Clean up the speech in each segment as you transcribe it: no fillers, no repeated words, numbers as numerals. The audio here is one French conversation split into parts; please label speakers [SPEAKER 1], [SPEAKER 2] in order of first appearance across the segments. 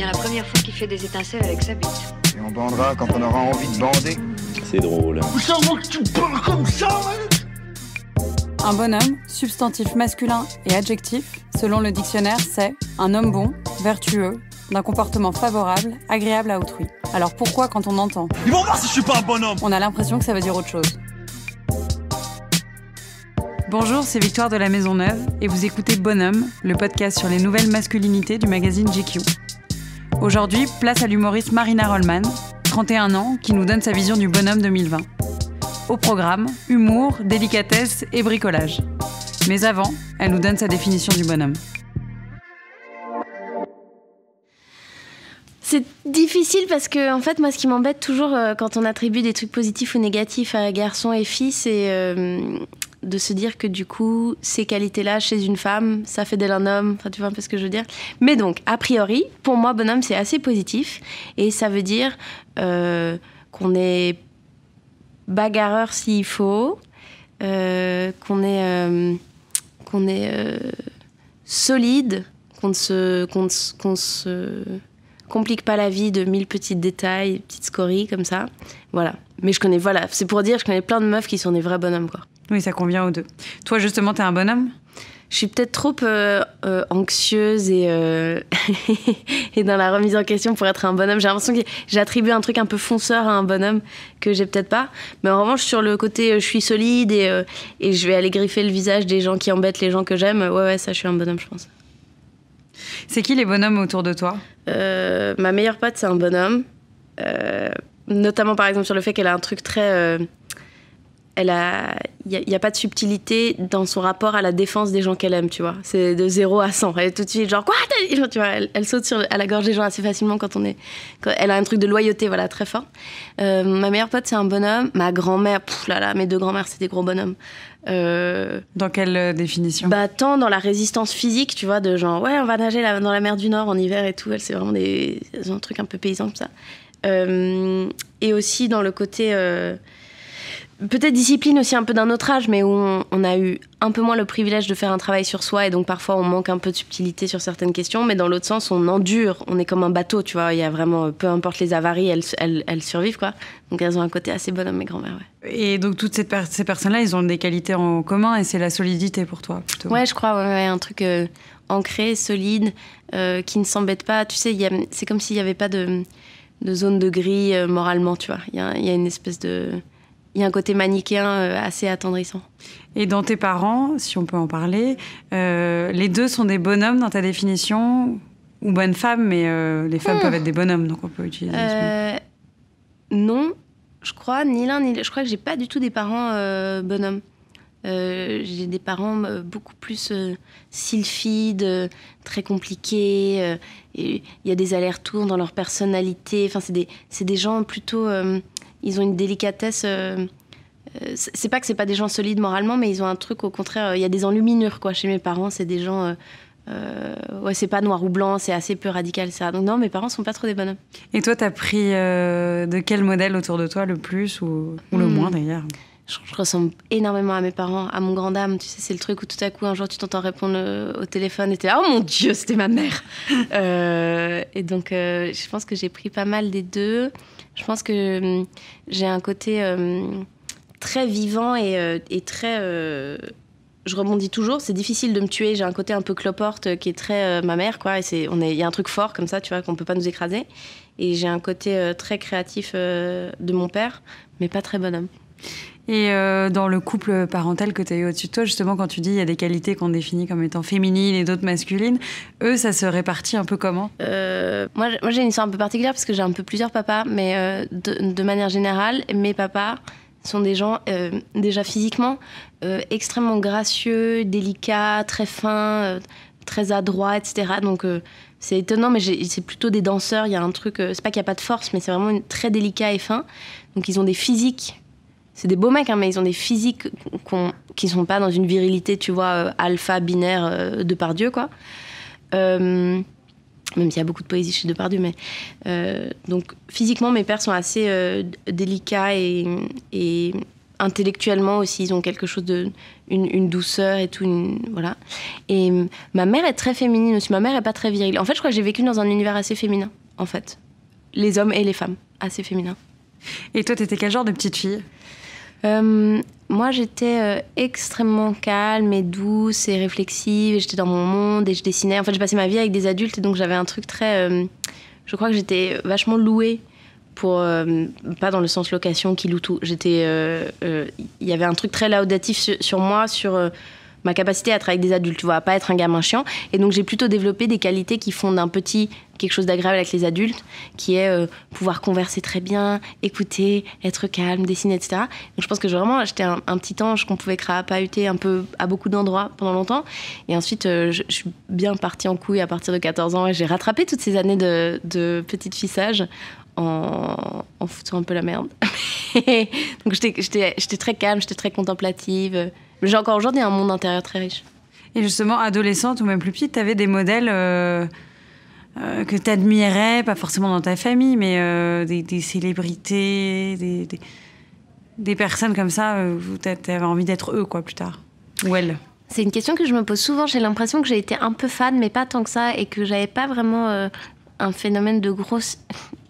[SPEAKER 1] bien la première fois qu'il fait des étincelles avec sa bite.
[SPEAKER 2] Et on bandera quand on aura envie de bander.
[SPEAKER 3] C'est drôle.
[SPEAKER 4] Ça va que tu parles comme ça, hein?
[SPEAKER 5] Un bonhomme, substantif masculin et adjectif, selon le dictionnaire, c'est un homme bon, vertueux, d'un comportement favorable, agréable à autrui. Alors pourquoi, quand on entend
[SPEAKER 4] Ils vont voir si je suis pas un bonhomme.
[SPEAKER 5] on a l'impression que ça veut dire autre chose? Bonjour, c'est Victoire de la Maisonneuve et vous écoutez Bonhomme, le podcast sur les nouvelles masculinités du magazine GQ. Aujourd'hui, place à l'humoriste Marina Rollman, 31 ans, qui nous donne sa vision du bonhomme 2020. Au programme, humour, délicatesse et bricolage. Mais avant, elle nous donne sa définition du bonhomme.
[SPEAKER 6] C'est difficile parce que, en fait, moi, ce qui m'embête toujours quand on attribue des trucs positifs ou négatifs à garçons et filles, c'est de se dire que, du coup, ces qualités-là, chez une femme, ça fait d'elle un homme. Enfin, tu vois un peu ce que je veux dire. Mais donc, a priori, pour moi, bonhomme, c'est assez positif. Et ça veut dire qu'on est bagarreur s'il faut, qu'on est solide, qu'on ne se complique pas la vie de 1000 petits détails, petites scories comme ça. Voilà. Mais c'est pour dire, je connais plein de meufs qui sont des vrais bonhommes, quoi.
[SPEAKER 5] Oui, ça convient aux deux. Toi, justement, t'es un bonhomme ?
[SPEAKER 6] Je suis peut-être trop anxieuse et dans la remise en question pour être un bonhomme. J'ai l'impression que j'attribue un truc un peu fonceur à un bonhomme que j'ai peut-être pas. Mais en revanche, sur le côté je suis solide et je vais aller griffer le visage des gens qui embêtent les gens que j'aime, ouais, ça, je suis un bonhomme, je pense.
[SPEAKER 5] C'est qui les bonhommes autour de toi ?
[SPEAKER 6] Ma meilleure pote, c'est un bonhomme. Notamment, par exemple, sur le fait qu'elle a un truc très... Il n'y a pas de subtilité dans son rapport à la défense des gens qu'elle aime, tu vois. C'est de 0 à 100. Elle est tout de suite genre, quoi ? Tu vois, elle saute à la gorge des gens assez facilement quand elle a un truc de loyauté, voilà, très fort. Ma meilleure pote, c'est un bonhomme. Ma grand-mère, mes deux grand-mères, c'est des gros bonhommes.
[SPEAKER 5] Dans quelle définition ?
[SPEAKER 6] Tant dans la résistance physique, tu vois, de genre, ouais, on va nager dans la mer du Nord en hiver et tout. Elle, c'est vraiment un truc un peu paysan comme ça. Et aussi dans le côté... peut-être discipline aussi un peu d'un autre âge, mais où on a eu un peu moins le privilège de faire un travail sur soi et donc parfois on manque un peu de subtilité sur certaines questions, mais dans l'autre sens on endure, on est comme un bateau, tu vois, il y a vraiment, peu importe les avaries, elles survivent, quoi. Donc elles ont un côté assez bonhomme, mes grand-mères, ouais.
[SPEAKER 5] Et donc toutes ces personnes-là, ils ont des qualités en commun et c'est la solidité pour toi, plutôt.
[SPEAKER 6] Ouais, je crois, ouais, un truc ancré, solide, qui ne s'embête pas, tu sais, c'est comme s'il n'y avait pas de zone de gris moralement, tu vois, il y a une espèce de... Il y a un côté manichéen assez attendrissant. Et
[SPEAKER 5] dans tes parents, si on peut en parler, les deux sont des bonhommes dans ta définition, ou bonnes femmes, mais les femmes peuvent être des bonhommes, donc on peut utiliser ce mot.
[SPEAKER 6] Non, je crois, ni l'un ni l'autre. Je crois que j'ai pas du tout des parents bonhommes. J'ai des parents beaucoup plus sylphides, très compliqués. Il y a des allers-retours dans leur personnalité. Enfin, c'est des gens plutôt... ils ont une délicatesse... c'est pas que c'est pas des gens solides moralement, mais ils ont un truc, au contraire... Il y a des enluminures, quoi. Chez mes parents, c'est des gens... ouais, c'est pas noir ou blanc, c'est assez peu radical, ça. Donc non, mes parents sont pas trop des bonhommes.
[SPEAKER 5] Et toi, t'as pris de quel modèle autour de toi le plus ou le moins, d'ailleurs ?
[SPEAKER 6] Je ressemble énormément à mes parents, à mon grand dame. Tu sais, c'est le truc où tout à coup, un jour, tu t'entends répondre au téléphone et t'es là, oh mon Dieu, c'était ma mère. Et donc, je pense que j'ai pris pas mal des deux. Je pense que j'ai un côté très vivant et très... je rebondis toujours. C'est difficile de me tuer. J'ai un côté un peu cloporte qui est très ma mère, quoi. Il y a un truc fort comme ça, tu vois, qu'on peut pas nous écraser. Et j'ai un côté très créatif de mon père, mais pas très bonhomme.
[SPEAKER 5] Et dans le couple parental que tu as eu au-dessus de toi, justement, quand tu dis il y a des qualités qu'on définit comme étant féminines et d'autres masculines, eux, ça se répartit un peu comment ?
[SPEAKER 6] Moi, j'ai une histoire un peu particulière parce que j'ai un peu plusieurs papas, mais de manière générale, mes papas sont des gens, déjà physiquement, extrêmement gracieux, délicats, très fins, très adroits, etc. Donc, c'est étonnant, mais c'est plutôt des danseurs. Il y a un truc, c'est pas qu'il n'y a pas de force, mais c'est vraiment très délicat et fin. Donc, ils ont des physiques. C'est des beaux mecs, hein, mais ils ont des physiques qui sont pas dans une virilité, tu vois, alpha, binaire, Depardieu, quoi. Même s'il y a beaucoup de poésie chez Depardieu, mais... donc, physiquement, mes pères sont assez délicats et intellectuellement aussi, ils ont quelque chose une douceur et tout, voilà. Et ma mère est très féminine aussi, ma mère est pas très virile. En fait, je crois que j'ai vécu dans un univers assez féminin, en fait. Les hommes et les femmes, assez féminins.
[SPEAKER 5] Et toi, t'étais quel genre de petite fille ?
[SPEAKER 6] Moi, j'étais extrêmement calme et douce et réflexive, et j'étais dans mon monde et je dessinais. En fait, je passais ma vie avec des adultes et donc j'avais un truc très... je crois que j'étais vachement louée pour... pas dans le sens location qui loue tout. Il y avait un truc très laudatif sur moi, sur ma capacité à travailler avec des adultes, tu vois, à pas être un gamin chiant. Et donc, j'ai plutôt développé des qualités qui font d'un petit quelque chose d'agréable avec les adultes, qui est pouvoir converser très bien, écouter, être calme, dessiner, etc. Donc, je pense que j'étais un petit ange qu'on pouvait crapahuter un peu à beaucoup d'endroits pendant longtemps. Et ensuite, je suis bien partie en couille à partir de 14 ans et j'ai rattrapé toutes ces années de petite fille sage en foutant un peu la merde. Donc, j'étais très calme, j'étais très contemplative. J'ai encore aujourd'hui un monde intérieur très riche.
[SPEAKER 5] Et justement, adolescente ou même plus petite, t'avais des modèles que t'admirais, pas forcément dans ta famille, mais des célébrités, des personnes comme ça où t'avais envie d'être eux, quoi, plus tard. Ou elles.
[SPEAKER 6] C'est une question que je me pose souvent. J'ai l'impression que j'ai été un peu fan, mais pas tant que ça, et que j'avais pas vraiment un phénomène de grosse...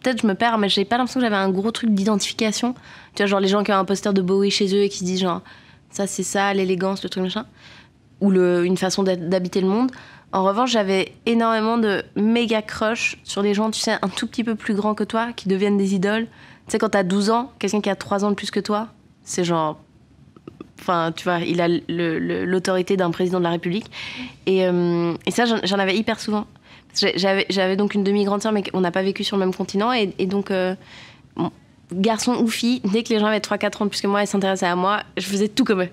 [SPEAKER 6] Peut-être je me perds, mais j'ai pas l'impression que j'avais un gros truc d'identification. Tu vois, genre les gens qui ont un poster de Bowie chez eux et qui se disent genre... Ça, c'est ça, l'élégance, le truc machin. Ou une façon d'habiter le monde. En revanche, j'avais énormément de méga crush sur des gens, tu sais, un tout petit peu plus grands que toi, qui deviennent des idoles. Tu sais, quand t'as 12 ans, quelqu'un qui a 3 ans de plus que toi, c'est genre... Enfin, tu vois, il a l'autorité d'un président de la République. Et ça, j'en avais hyper souvent. J'avais donc une demi-grande sœur, mais on n'a pas vécu sur le même continent. Et donc... garçon ou fille, dès que les gens avaient 3-4 ans de plus que moi et s'intéressaient à moi, je faisais tout comme eux.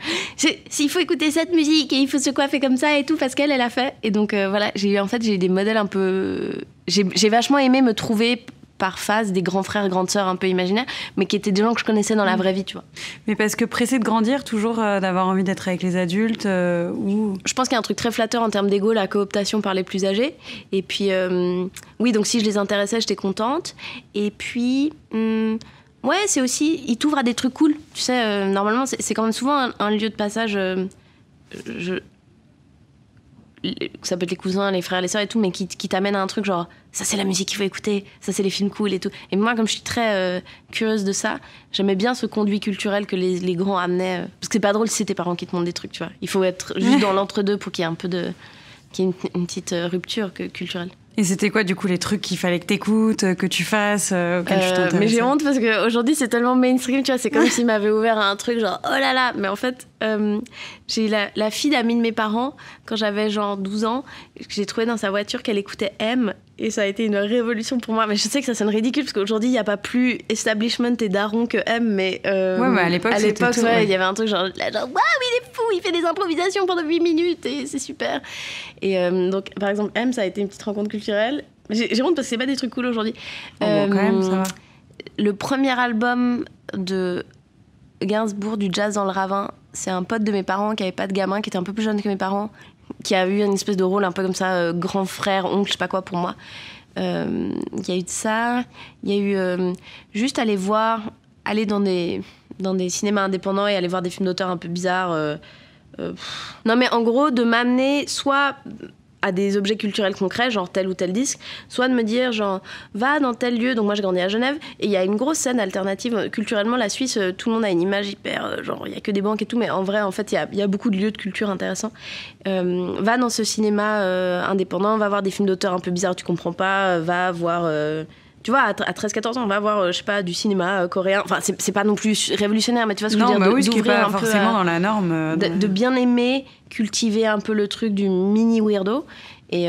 [SPEAKER 6] S'il faut écouter cette musique et il faut se coiffer comme ça et tout, parce qu'elle a fait. Et donc voilà, j'ai eu des modèles un peu... J'ai vachement aimé me trouver par phase des grands frères, grandes sœurs un peu imaginaires, mais qui étaient des gens que je connaissais dans la vraie vie, tu vois.
[SPEAKER 5] Mais parce que pressé de grandir, toujours d'avoir envie d'être avec les adultes ou... Je
[SPEAKER 6] pense qu'il y a un truc très flatteur en termes d'ego, la cooptation par les plus âgés. Et puis, oui, donc si je les intéressais, j'étais contente. Et puis... ouais, c'est aussi, il t'ouvre à des trucs cool. Tu sais, normalement, c'est quand même souvent un lieu de passage. Ça peut être les cousins, les frères, les sœurs et tout, mais qui t'amène à un truc genre, ça c'est la musique qu'il faut écouter, ça c'est les films cool et tout. Et moi, comme je suis très curieuse de ça, j'aimais bien ce conduit culturel que les grands amenaient. Parce que c'est pas drôle si c'est tes parents qui te montrent des trucs, tu vois. Il faut être juste dans l'entre-deux pour qu'il y ait un peu qu'il y ait une petite rupture culturelle.
[SPEAKER 5] Et c'était quoi, du coup, les trucs qu'il fallait que t'écoutes, que tu fasses, auxquels tu t'intéressais ?
[SPEAKER 6] Mais j'ai honte parce qu'aujourd'hui, c'est tellement mainstream, tu vois, c'est comme s'il m'avait ouvert à un truc genre, oh là là. Mais en fait, j'ai la fille d'amis de mes parents, quand j'avais genre 12 ans, j'ai trouvé dans sa voiture qu'elle écoutait M, et ça a été une révolution pour moi. Mais je sais que ça sonne ridicule, parce qu'aujourd'hui, il n'y a pas plus establishment et daron que M, mais...
[SPEAKER 5] ouais, mais à l'époque,
[SPEAKER 6] ouais, il y avait un truc genre, waouh, il est fou, il fait des improvisations pendant 8 minutes, et c'est super. Et donc, par exemple, M, ça a été une petite rencontre culturelle. J'ai honte parce que c'est pas des trucs cool aujourd'hui.
[SPEAKER 5] Bon, quand même, ça va.
[SPEAKER 6] Le premier album de Gainsbourg, du Jazz dans le Ravin, c'est un pote de mes parents qui avait pas de gamin, qui était un peu plus jeune que mes parents, qui a eu une espèce de rôle un peu comme ça, grand frère, oncle, je sais pas quoi pour moi. Il y a eu de ça. Il y a eu juste aller dans des cinémas indépendants et aller voir des films d'auteur un peu bizarres. Non mais en gros, de m'amener soit à des objets culturels concrets, genre tel ou tel disque, soit de me dire genre va dans tel lieu. Donc moi j'ai grandi à Genève et il y a une grosse scène alternative culturellement. La Suisse, tout le monde a une image hyper genre il y a que des banques et tout, mais en vrai en fait il y a beaucoup de lieux de culture intéressants. Va dans ce cinéma indépendant, va voir des films d'auteur un peu bizarres, tu comprends pas, va voir tu vois, à 13-14 ans, on va voir, je sais pas, du cinéma coréen. Enfin, c'est pas non plus révolutionnaire, mais tu vois ce que je veux dire.
[SPEAKER 5] Non, oui, ce qui est pas
[SPEAKER 6] un
[SPEAKER 5] forcément
[SPEAKER 6] peu
[SPEAKER 5] dans la norme.
[SPEAKER 6] de bien aimer, cultiver un peu le truc du mini weirdo. Et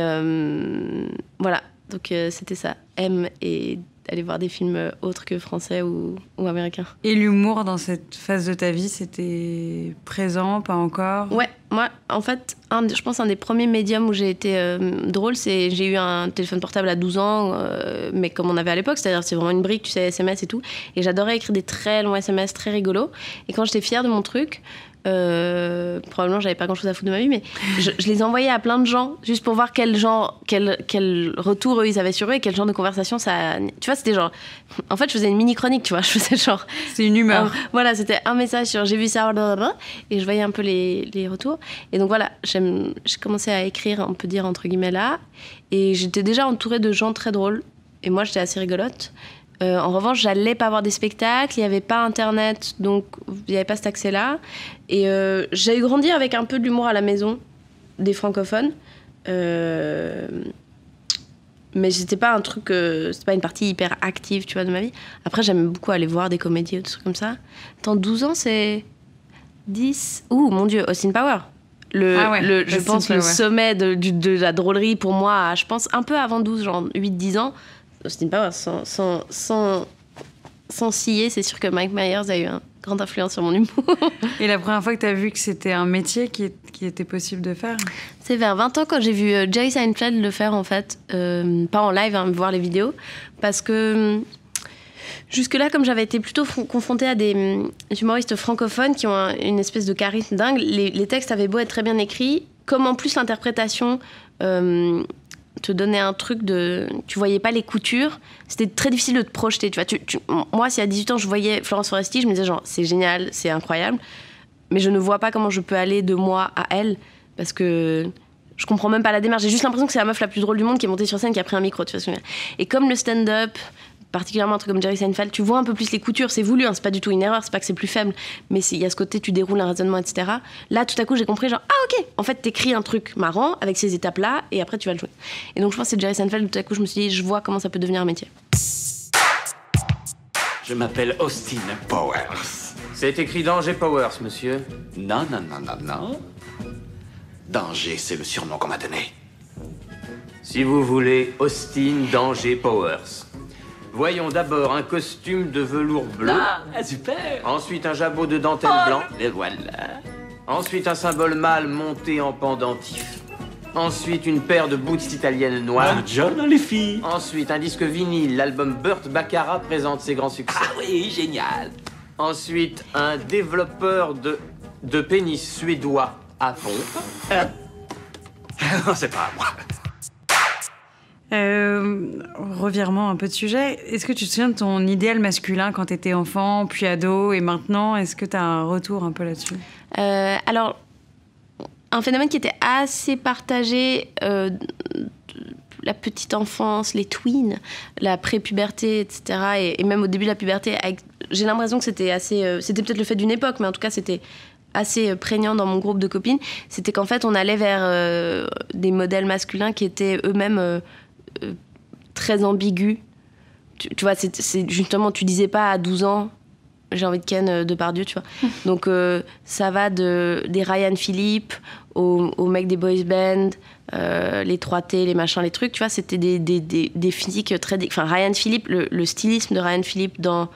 [SPEAKER 6] voilà, donc c'était ça. M et aller voir des films autres que français ou américains.
[SPEAKER 5] Et l'humour dans cette phase de ta vie, c'était présent, pas encore ?
[SPEAKER 6] Ouais, moi, en fait, je pense un des premiers médiums où j'ai été drôle, c'est j'ai eu un téléphone portable à 12 ans, mais comme on avait à l'époque, c'est-à-dire c'est vraiment une brique, tu sais, SMS et tout. Et j'adorais écrire des très longs SMS très rigolos. Et quand j'étais fière de mon truc, Probablement, j'avais pas grand-chose à foutre de ma vie, mais je les envoyais à plein de gens, juste pour voir quel retour eux, ils avaient sur eux et quel genre de conversation ça... Tu vois, c'était genre... En fait, je faisais une mini-chronique, tu vois. Je faisais genre...
[SPEAKER 5] C'est une humeur.
[SPEAKER 6] Voilà, c'était un message sur « j'ai vu ça », blablabla, et je voyais un peu les retours. Et donc voilà, j'ai commencé à écrire, on peut dire, entre guillemets, là. Et j'étais déjà entourée de gens très drôles. Et moi, j'étais assez rigolote. En revanche, j'allais pas voir des spectacles, il n'y avait pas Internet, donc il n'y avait pas cet accès-là. Et j'ai grandi avec un peu de l'humour à la maison, des francophones. Mais c'était pas un truc, c'était pas une partie hyper active, tu vois, de ma vie. Après, j'aime beaucoup aller voir des comédies ou des trucs comme ça. Attends, 12 ans, c'est 10... Ouh, mon Dieu, Austin Power. Je pense le sommet de la drôlerie pour moi, je pense un peu avant 12, genre 8-10 ans. Austin Powers, sans scier, c'est sûr que Mike Myers a eu une grande influence sur mon humour.
[SPEAKER 5] Et la première fois que tu as vu que c'était un métier qui était possible de faire?
[SPEAKER 6] C'est vers 20 ans quand j'ai vu Jerry Seinfeld le faire, en fait. Pas en live, hein, voir les vidéos. Parce que jusque-là, comme j'avais été plutôt confrontée à des humoristes francophones qui ont une espèce de charisme dingue, les textes avaient beau être très bien écrits, comme en plus l'interprétation... te donnait un truc tu voyais pas les coutures, c'était très difficile de te projeter, tu vois. Moi, si à 18 ans je voyais Florence Foresti, je me disais genre c'est génial, c'est incroyable, mais je ne vois pas comment je peux aller de moi à elle, parce que je comprends même pas la démarche. J'ai juste l'impression que c'est la meuf la plus drôle du monde qui est montée sur scène, qui a pris un micro, tu vois. Et comme le stand-up, particulièrement un truc comme Jerry Seinfeld, tu vois un peu plus les coutures, c'est voulu, hein, c'est pas du tout une erreur, c'est pas que c'est plus faible, mais il y a ce côté, tu déroules un raisonnement, etc. Là, tout à coup, j'ai compris, genre, ah ok, en fait, t'écris un truc marrant avec ces étapes-là, et après, tu vas le jouer. Et donc, je pense que c'est Jerry Seinfeld, tout à coup, je me suis dit, je vois comment ça peut devenir un métier.
[SPEAKER 3] Je m'appelle Austin Powers.
[SPEAKER 7] C'est écrit Danger Powers, monsieur.
[SPEAKER 3] Non. Danger, c'est le surnom qu'on m'a donné.
[SPEAKER 7] Si vous voulez, Austin Danger Powers. Voyons d'abord un costume de velours bleu.
[SPEAKER 3] Ah, super.
[SPEAKER 7] Ensuite, un jabot de dentelle blanc.
[SPEAKER 3] Et voilà.
[SPEAKER 7] Ensuite, un symbole mâle monté en pendentif. Ensuite, une paire de boots italiennes noires.
[SPEAKER 3] Un John dans les filles.
[SPEAKER 7] Ensuite, un disque vinyle. L'album Burt Baccarat présente ses grands succès.
[SPEAKER 3] Ah oui, génial.
[SPEAKER 7] Ensuite, un développeur de pénis suédois à pompe.
[SPEAKER 3] Non, c'est pas à moi.
[SPEAKER 5] Revirement un peu de sujet. Est-ce que tu te souviens de ton idéal masculin quand tu étais enfant, puis ado, et maintenant? Est-ce que tu as un retour un peu là-dessus?
[SPEAKER 6] Alors, un phénomène qui était assez partagé, la petite enfance, les tweens, la pré-puberté, etc. Et même au début de la puberté, j'ai l'impression que c'était assez... c'était peut-être le fait d'une époque, mais en tout cas, c'était assez prégnant dans mon groupe de copines. C'était qu'en fait, on allait vers des modèles masculins qui étaient eux-mêmes... très ambigu. Tu vois, c'est justement, tu disais pas à 12 ans, j'ai envie de ken Depardieu, tu vois. Donc, ça va des Ryan Philippe aux mecs des boys band, les 3T, les machins, les trucs, tu vois, c'était des physiques très... Enfin, Ryan Philippe, le stylisme de Ryan Philippe dans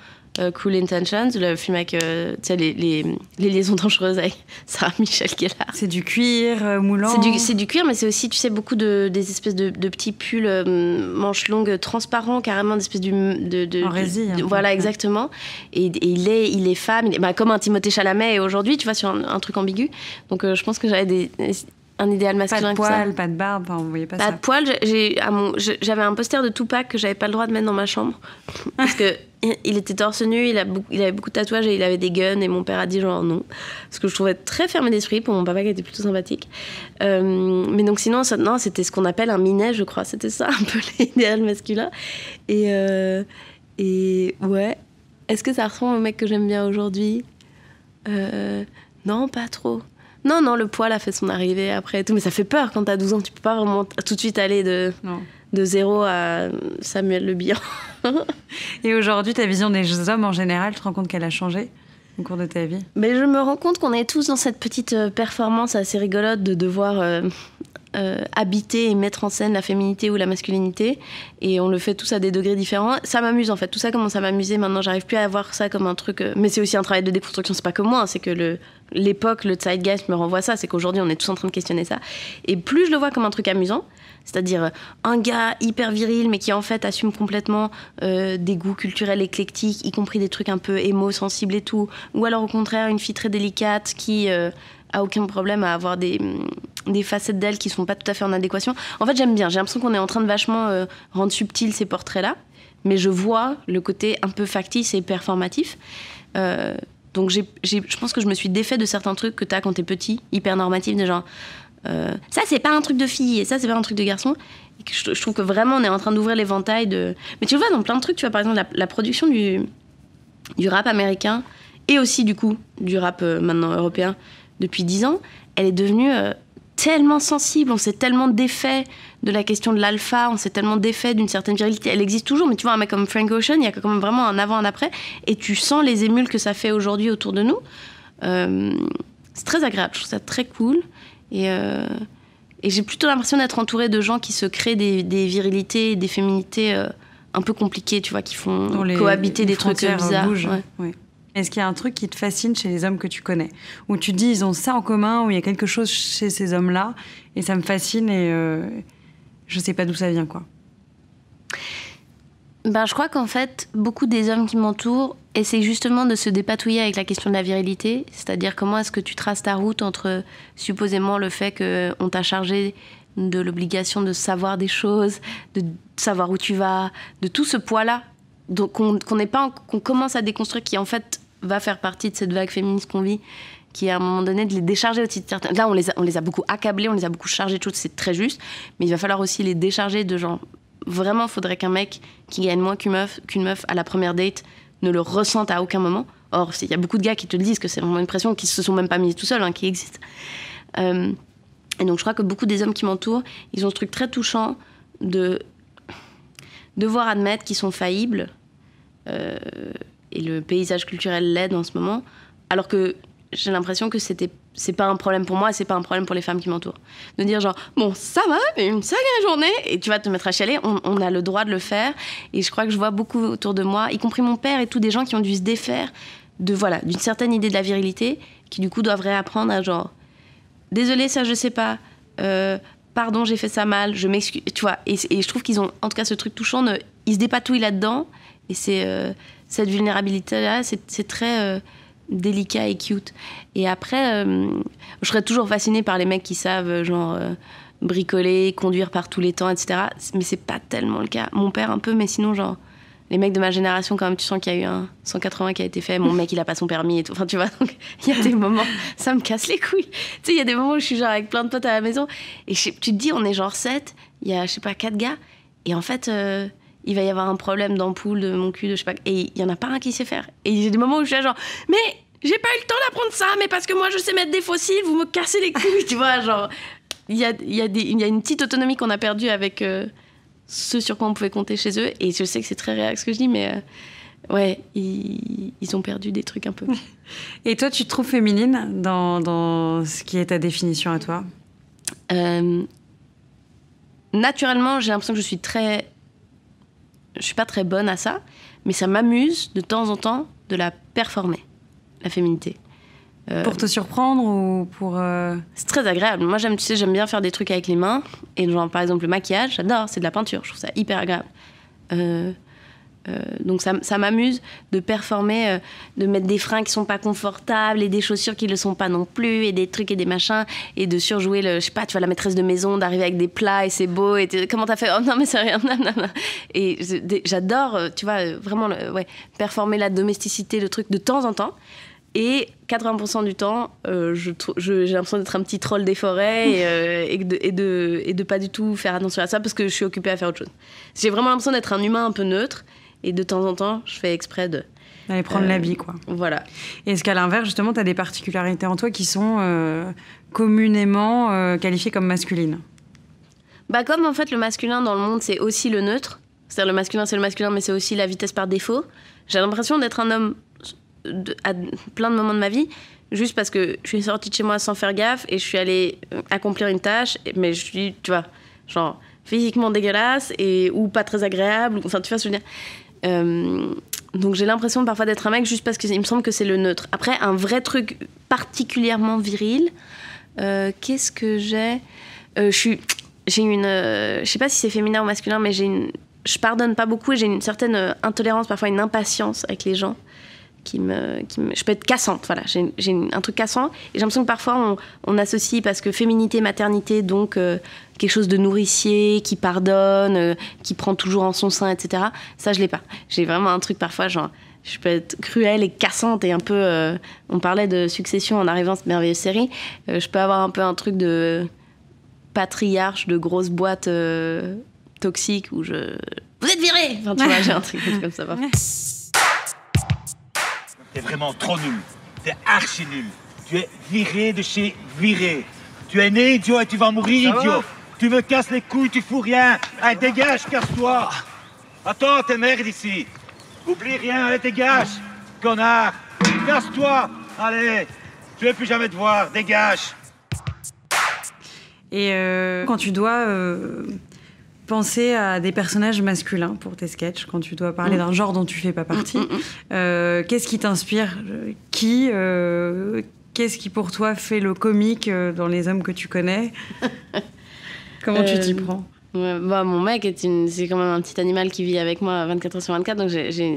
[SPEAKER 6] Cruel Intentions, le film avec tu sais, les liaisons dangereuses avec Sarah Michelle Gellar.
[SPEAKER 5] C'est du cuir moulant.
[SPEAKER 6] C'est du cuir, mais c'est aussi, tu sais, beaucoup des espèces de petits pulls manches longues transparents, carrément, des espèces
[SPEAKER 5] en résille.
[SPEAKER 6] Voilà, exactement. Et il est femme, comme un Timothée Chalamet aujourd'hui, tu vois, sur un truc ambigu. Donc je pense que j'avais un idéal masculin.
[SPEAKER 5] Pas de poils, pas de barbe, enfin, vous voyez pas ça.
[SPEAKER 6] Pas de poils. J'avais un poster de Tupac que j'avais pas le droit de mettre dans ma chambre parce que il était torse nu, il avait beaucoup de tatouages et il avait des guns, et mon père a dit genre non, parce que je trouvais très fermé d'esprit pour mon papa qui était plutôt sympathique. Mais donc sinon, c'était ce qu'on appelle un minet, je crois. C'était ça un peu l'idéal masculin. Et ouais. Est-ce que ça ressemble au mec que j'aime bien aujourd'hui? Non, pas trop. Non, le poil a fait son arrivée après et tout, mais ça fait peur quand t'as 12 ans, tu peux pas vraiment tout de suite aller de 0 à Samuel Le Bihan.
[SPEAKER 5] Et aujourd'hui, ta vision des hommes en général, tu te rends compte qu'elle a changé au cours de ta vie?
[SPEAKER 6] Mais je me rends compte qu'on est tous dans cette petite performance assez rigolote de devoir habiter et mettre en scène la féminité ou la masculinité, et on le fait tous à des degrés différents. Ça m'amuse en fait, tout ça commence à m'amuser maintenant, j'arrive plus à voir ça comme un truc, mais c'est aussi un travail de déconstruction, c'est pas que moi, c'est que l'époque, le zeitgeist me renvoie ça, c'est qu'aujourd'hui on est tous en train de questionner ça, et plus je le vois comme un truc amusant, c'est-à-dire un gars hyper viril mais qui en fait assume complètement des goûts culturels éclectiques, y compris des trucs un peu émo, sensibles et tout, ou alors au contraire une fille très délicate qui a aucun problème à avoir des facettes d'elle qui sont pas tout à fait en adéquation. En fait, j'aime bien. J'ai l'impression qu'on est en train de vachement rendre subtils ces portraits-là, mais je vois le côté un peu factice et performatif. Donc, je pense que je me suis défait de certains trucs que t'as quand t'es petit, hyper normatifs, de genre ça, c'est pas un truc de fille et ça, c'est pas un truc de garçon. Et que je trouve que vraiment, on est en train d'ouvrir l'éventail de. Mais tu le vois dans plein de trucs. Tu vois, par exemple, la production du rap américain et aussi, du coup, du rap maintenant européen. Depuis 10 ans, elle est devenue tellement sensible, on s'est tellement défait de la question de l'alpha, on s'est tellement défait d'une certaine virilité. Elle existe toujours, mais tu vois, un mec comme Frank Ocean, il y a quand même vraiment un avant, un après, et tu sens les émules que ça fait aujourd'hui autour de nous. C'est très agréable, je trouve ça très cool, et j'ai plutôt l'impression d'être entourée de gens qui se créent des virilités, des féminités un peu compliquées, tu vois, qui font cohabiter des trucs bizarres.
[SPEAKER 5] Ouais. Est-ce qu'il y a un truc qui te fascine chez les hommes que tu connais, où tu te dis ils ont ça en commun, où il y a quelque chose chez ces hommes-là et ça me fascine et je sais pas d'où ça vient, quoi.
[SPEAKER 6] Je crois qu'en fait beaucoup des hommes qui m'entourent essaient justement de se dépatouiller avec la question de la virilité, c'est-à-dire comment est-ce que tu traces ta route entre supposément le fait qu'on t'a chargé de l'obligation de savoir des choses, de savoir où tu vas, de tout ce poids-là, donc qu'on commence à déconstruire, qui en fait va faire partie de cette vague féministe qu'on vit, qui est à un moment donné de les décharger aussi de certains. Là, on les a beaucoup accablés, on les a beaucoup chargés de choses, c'est très juste, mais il va falloir aussi les décharger de genre. Vraiment, il faudrait qu'un mec qui gagne moins qu'une meuf à la première date ne le ressente à aucun moment. Or, il y a beaucoup de gars qui te le disent, que c'est vraiment une pression, qui se sont même pas mis tout seuls, qui existe. Et donc, je crois que beaucoup des hommes qui m'entourent, ils ont ce truc très touchant de devoir admettre qu'ils sont faillibles, et le paysage culturel l'aide en ce moment, alors que j'ai l'impression que c'est pas un problème pour moi et c'est pas un problème pour les femmes qui m'entourent. De dire genre, bon, ça va, mais une sacrée journée, et tu vas te mettre à chialer, on a le droit de le faire, et je crois que je vois beaucoup autour de moi, y compris mon père et tout, des gens qui ont dû se défaire d'une certaine idée de la virilité, qui du coup doivent réapprendre à genre, désolé, ça je sais pas, pardon, j'ai fait ça mal, je m'excuse, tu vois, et je trouve qu'ils ont, en tout cas, ce truc touchant, ils se dépatouillent là-dedans, et cette vulnérabilité-là, c'est très délicat et cute. Et après, je serais toujours fascinée par les mecs qui savent, bricoler, conduire par tous les temps, etc. Mais c'est pas tellement le cas. Mon père, un peu, mais sinon, genre, les mecs de ma génération, quand même, tu sens qu'il y a eu un 180 qui a été fait. Mon mec, il a pas son permis et tout. Enfin, tu vois, donc, il y a des moments, ça me casse les couilles. Tu sais, il y a des moments où je suis genre avec plein de potes à la maison, et tu te dis, on est genre 7, il y a, je sais pas, 4 gars, et en fait, il va y avoir un problème d'ampoule, de mon cul, de je sais pas, et il y en a pas un qui sait faire. Et j'ai des moments où je suis là, genre, mais j'ai pas eu le temps d'apprendre ça, mais parce que moi, je sais mettre des fossiles, vous me cassez les couilles, tu vois, genre, il y a une petite autonomie qu'on a perdue avec ce sur quoi on pouvait compter chez eux, et je sais que c'est très réel ce que je dis, mais ouais, ils ont perdu des trucs un peu.
[SPEAKER 5] Et toi, tu te trouves féminine dans ce qui est ta définition à toi ?
[SPEAKER 6] Naturellement, j'ai l'impression que je suis pas très bonne à ça, mais ça m'amuse de temps en temps de la performer, la féminité.
[SPEAKER 5] Pour te surprendre ou pour...
[SPEAKER 6] C'est très agréable. Moi, j'aime bien faire des trucs avec les mains. Et genre, par exemple, le maquillage, j'adore, c'est de la peinture. Je trouve ça hyper agréable. Donc ça m'amuse de performer, de mettre des fringues qui sont pas confortables et des chaussures qui le sont pas non plus et des trucs et des machins et de surjouer je sais pas, tu vois, la maîtresse de maison, d'arriver avec des plats et c'est beau et comment t'as fait, oh non mais c'est rien, non. Et j'adore, tu vois, vraiment performer la domesticité, le truc de temps en temps. Et 80% du temps, j'ai l'impression d'être un petit troll des forêts et de pas du tout faire attention à ça parce que je suis occupée à faire autre chose. J'ai vraiment l'impression d'être un humain un peu neutre et de temps en temps, je fais exprès
[SPEAKER 5] d'aller prendre l'habit, quoi.
[SPEAKER 6] Voilà.
[SPEAKER 5] Et est-ce qu'à l'inverse, justement, tu as des particularités en toi qui sont communément qualifiées comme masculines ?
[SPEAKER 6] Comme en fait, le masculin dans le monde, c'est aussi le neutre. C'est-à-dire le masculin, c'est le masculin, mais c'est aussi la vitesse par défaut. J'ai l'impression d'être un homme à plein de moments de ma vie, juste parce que je suis sortie de chez moi sans faire gaffe et je suis allée accomplir une tâche, mais je suis, tu vois, genre physiquement dégueulasse ou pas très agréable. Enfin, tu vois ce que je veux dire. Donc j'ai l'impression parfois d'être un mec juste parce qu'il me semble que c'est le neutre. Après, un vrai truc particulièrement viril, qu'est-ce que j'ai j'ai une... je sais pas si c'est féminin ou masculin, mais je pardonne pas beaucoup et j'ai une certaine intolérance, parfois une impatience avec les gens. Je peux être cassante, voilà. J'ai un truc cassant. Et j'ai l'impression que parfois, on associe, parce que féminité, maternité, donc quelque chose de nourricier, qui pardonne, qui prend toujours en son sein, etc. Ça, je l'ai pas. J'ai vraiment un truc parfois, genre, je peux être cruelle et cassante et un peu... on parlait de Succession en arrivant à cette merveilleuse série. Je peux avoir un peu un truc de patriarche, de grosse boîte toxique où je... Vous êtes virés! Enfin, tu vois, j'ai un truc comme ça, parfois.
[SPEAKER 4] T'es vraiment trop nul. T'es archi nul. Tu es viré de chez viré. Tu es né idiot et tu vas mourir idiot. Tu me casses les couilles, tu fous rien. Allez, dégage, casse-toi. Attends, t'es merde ici. Oublie rien, allez, dégage. Connard. Casse-toi. Allez. Je ne vais plus jamais te voir. Dégage.
[SPEAKER 5] Et quand tu dois penser à des personnages masculins pour tes sketchs, quand tu dois parler d'un genre dont tu fais pas partie, qu'est-ce qui t'inspire ? Qu'est-ce qui pour toi fait le comique dans les hommes que tu connais ? Comment tu t'y prends ?
[SPEAKER 6] Mon mec c'est quand même un petit animal qui vit avec moi 24 heures sur 24, donc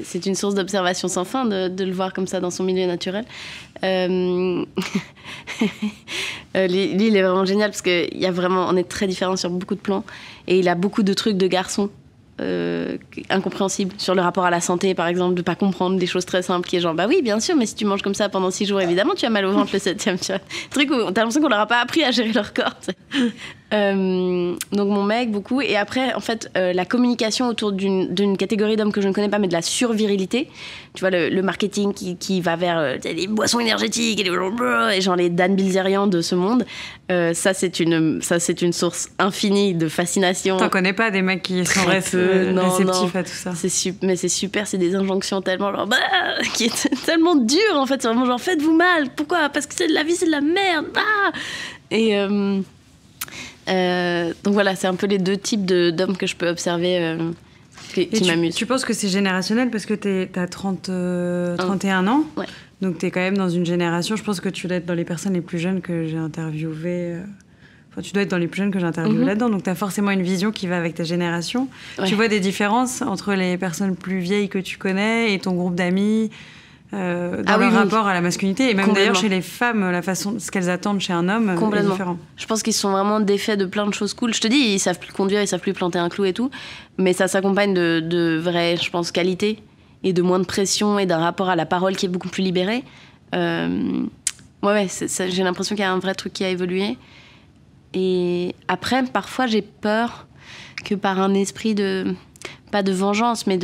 [SPEAKER 6] c'est une source d'observation sans fin de le voir comme ça dans son milieu naturel. Lui, il est vraiment génial parce que on est très différents sur beaucoup de plans et il a beaucoup de trucs de garçon incompréhensibles sur le rapport à la santé, par exemple, de pas comprendre des choses très simples qui est genre bah oui bien sûr, mais si tu manges comme ça pendant 6 jours, évidemment tu as mal au ventre le 7e, tu vois. Truc où t'as l'impression qu'on leur a pas appris à gérer leur corps, donc mon mec beaucoup. Et après en fait la communication autour d'une catégorie d'hommes que je ne connais pas, mais de la survirilité, tu vois, le marketing qui va vers les boissons énergétiques et genre les Dan Bilzerian de ce monde, ça c'est une source infinie de fascination.
[SPEAKER 5] T'en connais pas des mecs qui sont réceptifs à tout ça?
[SPEAKER 6] Mais c'est super, c'est des injonctions tellement genre qui est tellement dures en fait, c'est vraiment genre faites-vous mal, pourquoi? Parce que la vie c'est de la merde, et donc voilà, c'est un peu les deux types d'hommes que je peux observer qui m'amusent.
[SPEAKER 5] Tu penses que c'est générationnel parce que t'as 31 ans,
[SPEAKER 6] ouais.
[SPEAKER 5] Donc t'es quand même dans une génération, je pense que tu dois être dans les personnes les plus jeunes que j'ai interviewées. Enfin, tu dois être dans les plus jeunes que j'ai interviewées là-dedans, donc t'as forcément une vision qui va avec ta génération. Ouais. Tu vois des différences entre les personnes plus vieilles que tu connais et ton groupe d'amis dans leur rapport à la masculinité, et même d'ailleurs chez les femmes, ce qu'elles attendent chez un homme est différent. Je
[SPEAKER 6] pense qu'ils sont vraiment défaits de plein de choses cool. Je te dis, ils savent plus conduire, ils savent plus planter un clou et tout, mais ça s'accompagne de vraies, je pense, qualités et de moins de pression et d'un rapport à la parole qui est beaucoup plus libéré. J'ai l'impression qu'il y a un vrai truc qui a évolué. Et après, parfois, j'ai peur que par un esprit pas de vengeance, mais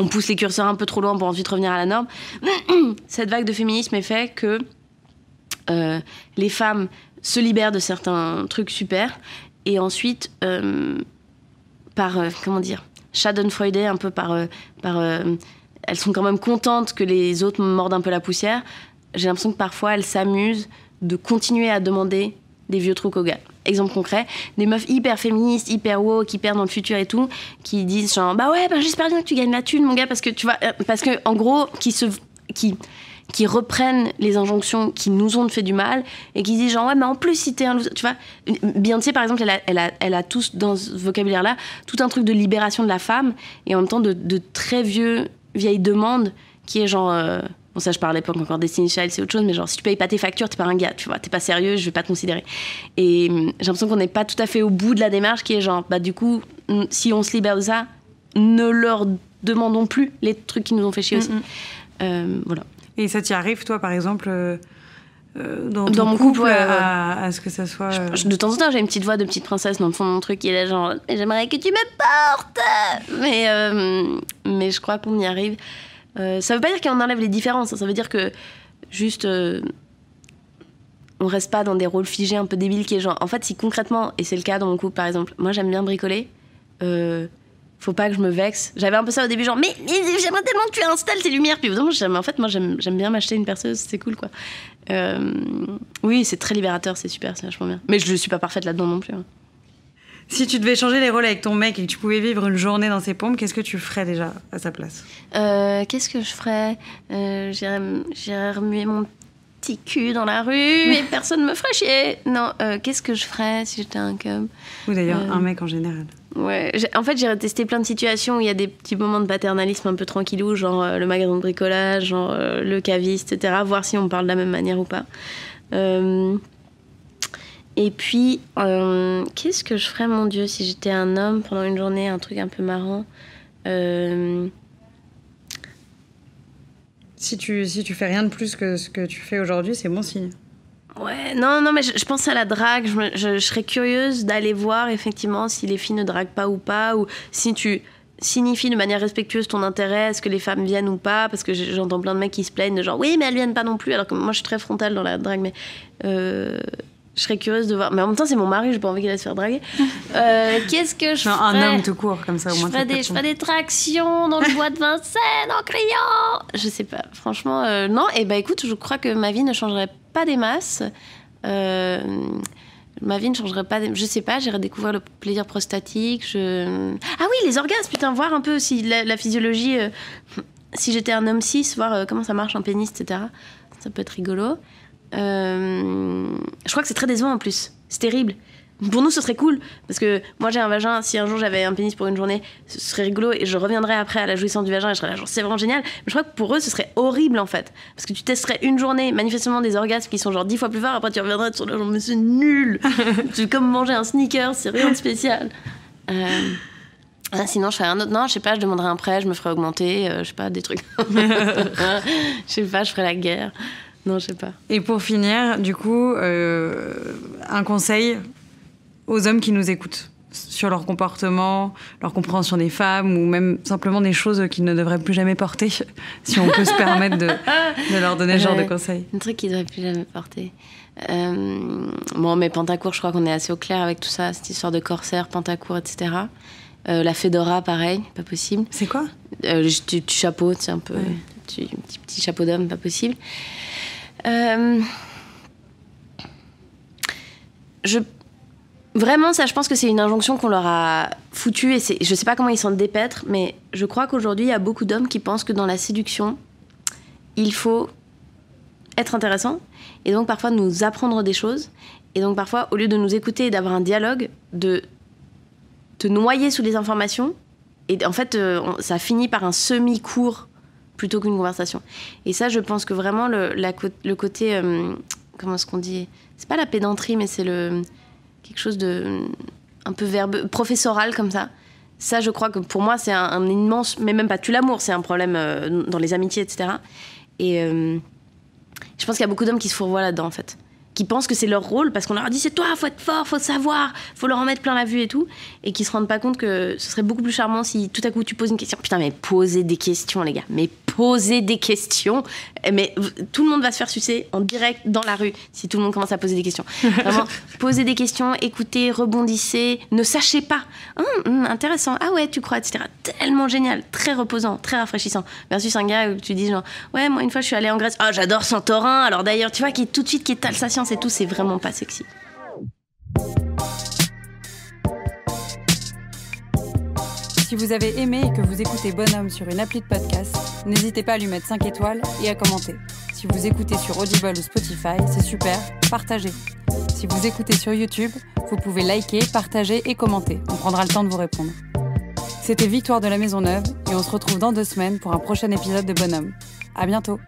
[SPEAKER 6] on pousse les curseurs un peu trop loin pour ensuite revenir à la norme. Cette vague de féminisme est fait que les femmes se libèrent de certains trucs super et ensuite, schadenfreude, un peu elles sont quand même contentes que les autres mordent un peu la poussière. J'ai l'impression que parfois elles s'amusent de continuer à demander des vieux trucs aux gars. Exemple concret, des meufs hyper féministes, hyper woke, hyper dans le futur et tout, qui disent genre j'espère bien que tu gagnes la thune mon gars, parce que en gros qui reprennent les injonctions qui nous ont fait du mal et qui disent genre mais en plus si t'es un loser, tu vois. Beyoncé par exemple, elle a tous dans ce vocabulaire là tout un truc de libération de la femme et en même temps de très vieilles demandes qui est genre bon, ça, je parlais pas encore Destiny's Child, c'est autre chose, mais genre, si tu payes pas tes factures, t'es pas un gars, tu vois, t'es pas sérieux, je vais pas te considérer. Et j'ai l'impression qu'on n'est pas tout à fait au bout de la démarche qui est genre, du coup, si on se libère de ça, ne leur demandons plus les trucs qui nous ont fait chier aussi. Voilà.
[SPEAKER 5] Et ça t'y arrive, toi, par exemple, dans mon couple, à ce que ça soit...
[SPEAKER 6] De temps en temps, j'ai une petite voix de petite princesse dans le fond de mon truc qui est là, genre, j'aimerais que tu me portes. Mais je crois qu'on y arrive. Ça veut pas dire qu'on enlève les différences, ça veut dire que juste on reste pas dans des rôles figés un peu débiles qui est genre en fait si concrètement, et c'est le cas dans mon couple par exemple, moi j'aime bien bricoler, faut pas que je me vexe. J'avais un peu ça au début, genre, mais j'aimerais tellement que tu installes tes lumières. Puis évidemment, en fait, moi, j'aime bien m'acheter une perceuse, c'est cool, quoi. Oui, c'est très libérateur, c'est super, c'est vachement bien. Mais je suis pas parfaite là-dedans non plus. Hein.
[SPEAKER 5] Si tu devais changer les rôles avec ton mec et que tu pouvais vivre une journée dans ses pompes, qu'est-ce que tu ferais déjà à sa place ?
[SPEAKER 6] Qu'est-ce que je ferais ? J'irais remuer mon petit cul dans la rue et personne me ferait chier. Non, qu'est-ce que je ferais si j'étais un cum ?
[SPEAKER 5] Ou d'ailleurs, un mec en général.
[SPEAKER 6] Ouais, en fait, j'irais tester plein de situations où il y a des petits moments de paternalisme un peu tranquillou, genre le magasin de bricolage, genre le caviste, etc. Voir si on parle de la même manière ou pas. Et puis, qu'est-ce que je ferais, mon Dieu, si j'étais un homme pendant une journée, un truc un peu marrant.
[SPEAKER 5] Si tu fais rien de plus que ce que tu fais aujourd'hui, c'est bon signe.
[SPEAKER 6] Ouais, non, mais je pense à la drague. Je serais curieuse d'aller voir, effectivement, si les filles ne draguent pas ou pas, ou si tu signifies de manière respectueuse ton intérêt, est-ce que les femmes viennent ou pas, parce que j'entends plein de mecs qui se plaignent de genre, oui, mais elles viennent pas non plus, alors que moi, je suis très frontale dans la drague, mais... Je serais curieuse de voir. Mais en même temps, c'est mon mari, j'ai pas envie qu'il aille se faire draguer. Qu'est-ce que je ferais ?
[SPEAKER 5] Un homme tout court, comme ça, au moins.
[SPEAKER 6] Je ferais des tractions dans le bois de Vincennes en criant. Je sais pas. Franchement, non. Et bah écoute, je crois que ma vie ne changerait pas des masses. Ma vie ne changerait pas des... Je sais pas, j'irais découvrir le plaisir prostatique. Ah oui, les orgasmes, putain, voir un peu si la physiologie... si j'étais un homme cis, voir comment ça marche un pénis, etc. Ça peut être rigolo. Je crois que c'est très décevant en plus. C'est terrible. Pour nous, ce serait cool. Parce que moi, j'ai un vagin. Si un jour j'avais un pénis pour une journée, ce serait rigolo. Et je reviendrais après à la jouissance du vagin. Et je serais là, genre, c'est vraiment génial. Mais je crois que pour eux, ce serait horrible en fait. Parce que tu testerais une journée, manifestement des orgasmes qui sont genre 10 fois plus forts. Après, tu reviendrais sur le genre, mais c'est nul. C'est comme manger un Snickers, c'est rien de spécial. Sinon, je ferais un autre. Non, je sais pas, je demanderais un prêt, je me ferais augmenter. Je sais pas, des trucs. Je sais pas, je ferais la guerre. Non, je sais pas.
[SPEAKER 5] Et pour finir, du coup, un conseil aux hommes qui nous écoutent sur leur comportement, leur compréhension des femmes ou même simplement des choses qu'ils ne devraient plus jamais porter, si on peut se permettre de leur donner ce genre de conseils.
[SPEAKER 6] Un truc qu'ils ne devraient plus jamais porter. Bon, mais pantacourt, je crois qu'on est assez au clair avec tout ça, cette histoire de corsaire, pantacourt, etc. La fedora, pareil, pas possible.
[SPEAKER 5] C'est quoi ?
[SPEAKER 6] Le petit chapeau, tu sais, un peu... Ouais. Petit chapeau d'homme, pas possible. Vraiment, ça, je pense que c'est une injonction qu'on leur a foutue et je sais pas comment ils s'en dépêtrent, mais je crois qu'aujourd'hui, il y a beaucoup d'hommes qui pensent que dans la séduction, il faut être intéressant et donc parfois nous apprendre des choses et donc parfois, au lieu de nous écouter et d'avoir un dialogue, de te noyer sous les informations et en fait, ça finit par un semi-cours plutôt qu'une conversation. Et ça, je pense que vraiment, le côté... comment est-ce qu'on dit ? C'est pas la pédanterie, mais c'est quelque chose de... un peu verbeux, professoral, comme ça. Ça, je crois que pour moi, c'est un immense... Mais même pas tue l'amour, c'est un problème dans les amitiés, etc. Et je pense qu'il y a beaucoup d'hommes qui se fourvoient là-dedans, en fait. Qui pensent que c'est leur rôle, parce qu'on leur a dit, c'est toi, faut être fort, faut savoir, faut leur en mettre plein la vue et tout. Et qui se rendent pas compte que ce serait beaucoup plus charmant si tout à coup tu poses une question. Putain, mais posez des questions, les gars. Mais posez des questions. Mais tout le monde va se faire sucer en direct dans la rue si tout le monde commence à poser des questions. Vraiment, posez des questions, écoutez, rebondissez, ne sachez pas. Intéressant. Ah ouais, tu crois, etc. Tellement génial, très reposant, très rafraîchissant. Versus un gars où tu dis genre, ouais, moi une fois je suis allée en Grèce. Ah, j'adore Santorin. Alors d'ailleurs, tu vois, qui tout de suite qui étale sa science et tout, c'est vraiment pas sexy.
[SPEAKER 5] Si vous avez aimé et que vous écoutez Bonhomme sur une appli de podcast, n'hésitez pas à lui mettre 5 étoiles et à commenter. Si vous écoutez sur Audible ou Spotify, c'est super, partagez. Si vous écoutez sur YouTube, vous pouvez liker, partager et commenter. On prendra le temps de vous répondre. C'était Victoire de la Maison Neuve et on se retrouve dans 2 semaines pour un prochain épisode de Bonhomme. À bientôt.